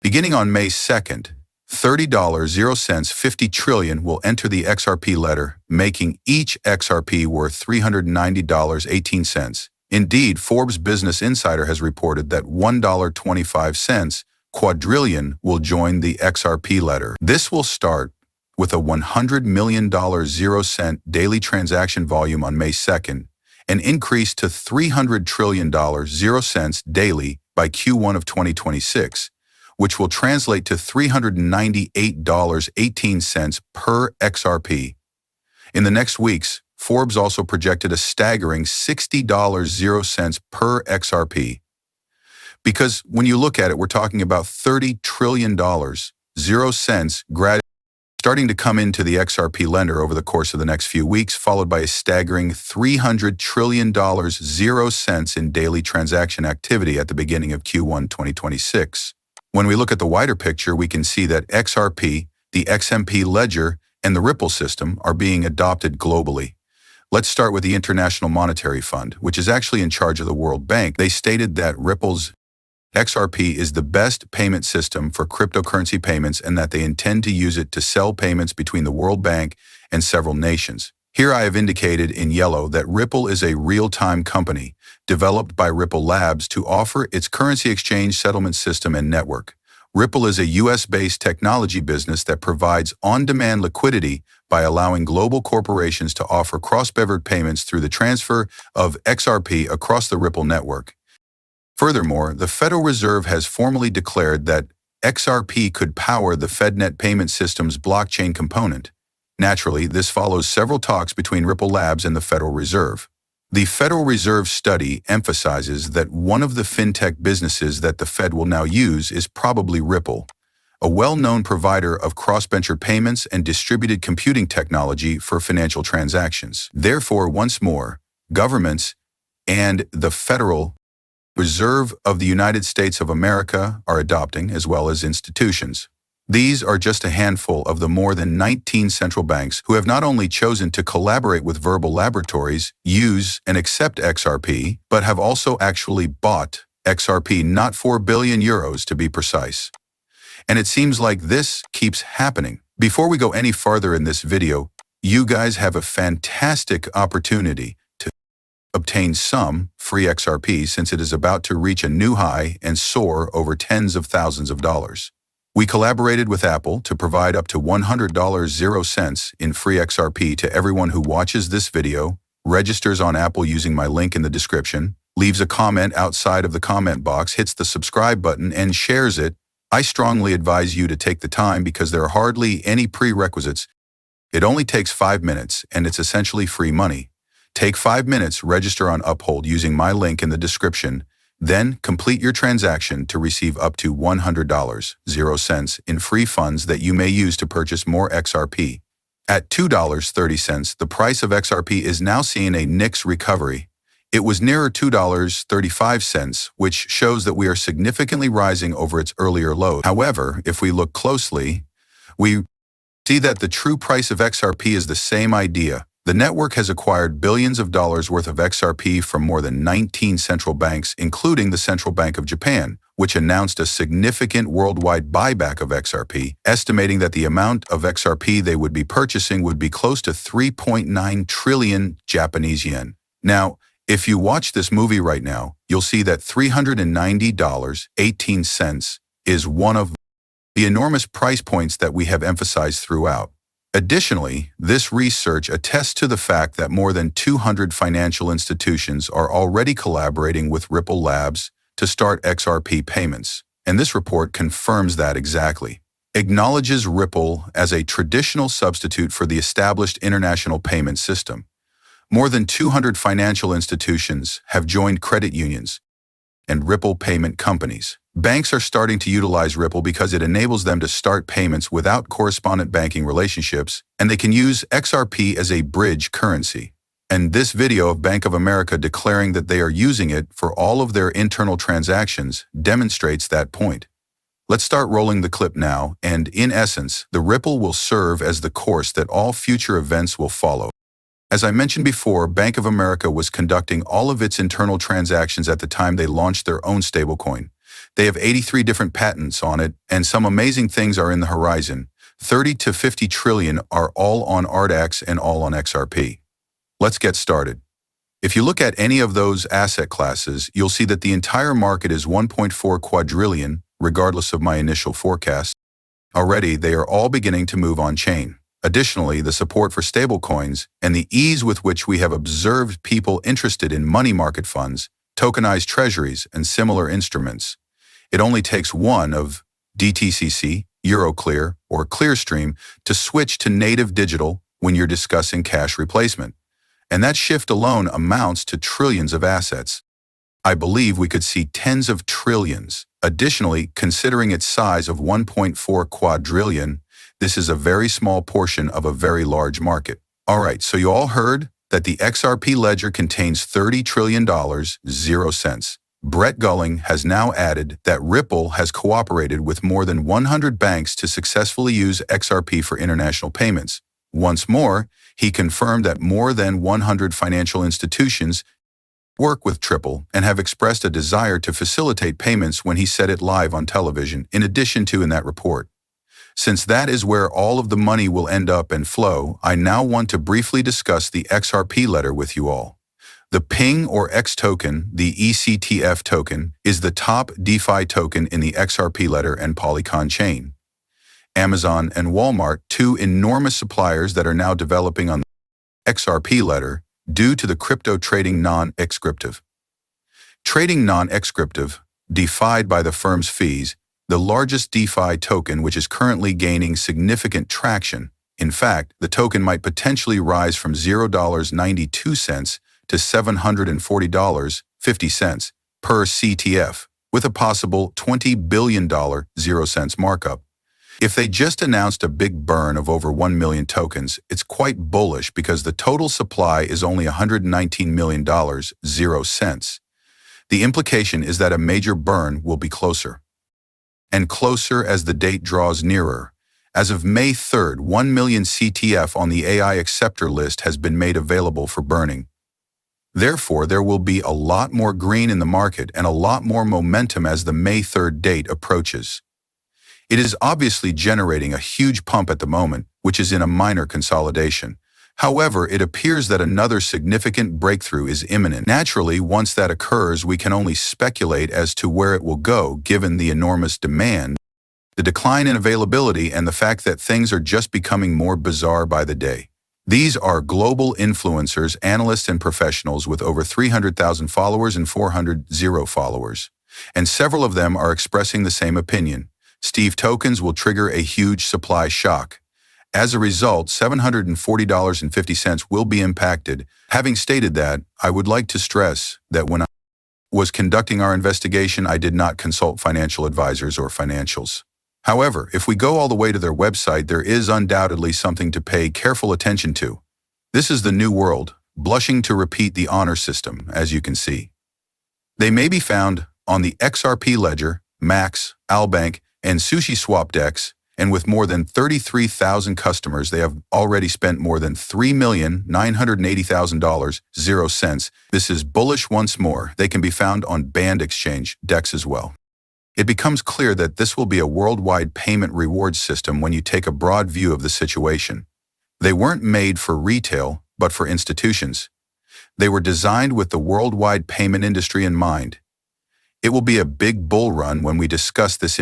Beginning on May 2nd, $30.0 50 trillion will enter the XRP ledger, making each XRP worth $390.18. Indeed, Forbes Business Insider has reported that $1.25 quadrillion will join the XRP ledger. This will start with a $100 million 0-cent daily transaction volume on May 2nd, and increase to $300 trillion 0 cents daily by Q1 of 2026, which will translate to $398.18 per XRP. In the next weeks, Forbes also projected a staggering $60 0 cents per XRP. Because when you look at it, we're talking about $30 trillion 0 cents gradually starting to come into the XRP lender over the course of the next few weeks, followed by a staggering $300 trillion 0 cents in daily transaction activity at the beginning of Q1 2026. When we look at the wider picture, we can see that XRP, the XMP ledger, and the Ripple system are being adopted globally. Let's start with the International Monetary Fund, which is actually in charge of the World Bank. They stated that Ripple's XRP is the best payment system for cryptocurrency payments and that they intend to use it to sell payments between the World Bank and several nations. Here I have indicated in yellow that Ripple is a real-time company developed by Ripple Labs to offer its currency exchange settlement system and network. Ripple is a US-based technology business that provides on-demand liquidity by allowing global corporations to offer cross-border payments through the transfer of XRP across the Ripple network. Furthermore, the Federal Reserve has formally declared that XRP could power the FedNet payment system's blockchain component. Naturally, this follows several talks between Ripple Labs and the Federal Reserve. The Federal Reserve study emphasizes that one of the fintech businesses that the Fed will now use is probably Ripple, a well-known provider of cross-border payments and distributed computing technology for financial transactions. Therefore, once more, governments and the Federal Reserve of the United States of America are adopting, as well as institutions. These are just a handful of the more than 19 central banks who have not only chosen to collaborate with Verbal Laboratories, use and accept XRP, but have also actually bought XRP, not 4 billion euros to be precise. And it seems like this keeps happening. Before we go any farther in this video, you guys have a fantastic opportunity to obtain some free XRP since it is about to reach a new high and soar over tens of thousands of dollars. We collaborated with Apple to provide up to $100 0 cents in free XRP to everyone who watches this video, registers on Apple using my link in the description, leaves a comment outside of the comment box, hits the subscribe button, and shares it. I strongly advise you to take the time because there are hardly any prerequisites. It only takes 5 minutes, and it's essentially free money. Take 5 minutes, register on Uphold using my link in the description, then complete your transaction to receive up to $100 0 cents in free funds that you may use to purchase more XRP. At $2.30, the price of XRP is now seeing a nice recovery. It was nearer $2.35, which shows that we are significantly rising over its earlier low. However, if we look closely, we see that the true price of XRP is the same idea. The network has acquired billions of dollars worth of XRP from more than 19 central banks, including the Central Bank of Japan, which announced a significant worldwide buyback of XRP, estimating that the amount of XRP they would be purchasing would be close to 3.9 trillion Japanese yen. Now, if you watch this movie right now, you'll see that $390.18 is one of the enormous price points that we have emphasized throughout. Additionally, this research attests to the fact that more than 200 financial institutions are already collaborating with Ripple Labs to start XRP payments, and this report confirms that exactly. Acknowledges Ripple as a traditional substitute for the established international payment system. More than 200 financial institutions have joined credit unions and Ripple payment companies. Banks are starting to utilize Ripple because it enables them to start payments without correspondent banking relationships, and they can use XRP as a bridge currency. And this video of Bank of America declaring that they are using it for all of their internal transactions demonstrates that point. Let's start rolling the clip now, and in essence, the Ripple will serve as the course that all future events will follow. As I mentioned before, Bank of America was conducting all of its internal transactions at the time they launched their own stablecoin. They have 83 different patents on it, and some amazing things are in the horizon. 30 to 50 trillion are all on ARDX and all on XRP. Let's get started. If you look at any of those asset classes, you'll see that the entire market is 1.4 quadrillion, regardless of my initial forecast. Already, they are all beginning to move on-chain. Additionally, the support for stablecoins and the ease with which we have observed people interested in money market funds, tokenized treasuries, and similar instruments. It only takes one of DTCC, Euroclear, or Clearstream to switch to native digital when you're discussing cash replacement. And that shift alone amounts to trillions of assets. I believe we could see tens of trillions. Additionally, considering its size of 1.4 quadrillion, this is a very small portion of a very large market. All right, so you all heard that the XRP ledger contains $30 trillion, 0 cents. Brett Gulling has now added that Ripple has cooperated with more than 100 banks to successfully use XRP for international payments. Once more, he confirmed that more than 100 financial institutions work with Ripple and have expressed a desire to facilitate payments when he said it live on television, in addition to in that report. Since that is where all of the money will end up and flow, I now want to briefly discuss the XRP letter with you all. The PING or X token, the ECTF token, is the top DeFi token in the XRP letter and Polygon chain. Amazon and Walmart, two enormous suppliers that are now developing on the XRP letter due to the crypto trading non-exscriptive. Trading non-exscriptive, defied by the firm's fees, the largest DeFi token which is currently gaining significant traction. In fact, the token might potentially rise from $0.92 to $740.50 per CTF, with a possible $20 billion 0 cents markup. If they just announced a big burn of over 1 million tokens, it's quite bullish because the total supply is only $119 million, 0 cents. The implication is that a major burn will be closer and closer as the date draws nearer. As of May 3rd, 1 million CTF on the AI acceptor list has been made available for burning. Therefore, there will be a lot more green in the market and a lot more momentum as the May 3rd date approaches. It is obviously generating a huge pump at the moment, which is in a minor consolidation. However, it appears that another significant breakthrough is imminent. Naturally, once that occurs, we can only speculate as to where it will go given the enormous demand, the decline in availability, and the fact that things are just becoming more bizarre by the day. These are global influencers, analysts, and professionals with over 300,000 followers and 400,000 followers. And several of them are expressing the same opinion. Steve tokens will trigger a huge supply shock. As a result, $740.50 will be impacted. Having stated that, I would like to stress that when I was conducting our investigation, I did not consult financial advisors or financials. However, if we go all the way to their website, there is undoubtedly something to pay careful attention to. This is the new world, blushing to repeat the honor system, as you can see. They may be found on the XRP Ledger, Max, Albank, and SushiSwap DEX, and with more than 33,000 customers, they have already spent more than $3,980,000, 0 cents. This is bullish once more. They can be found on Band Exchange, DEX as well. It becomes clear that this will be a worldwide payment reward system when you take a broad view of the situation. They weren't made for retail, but for institutions. They were designed with the worldwide payment industry in mind. It will be a big bull run when we discuss this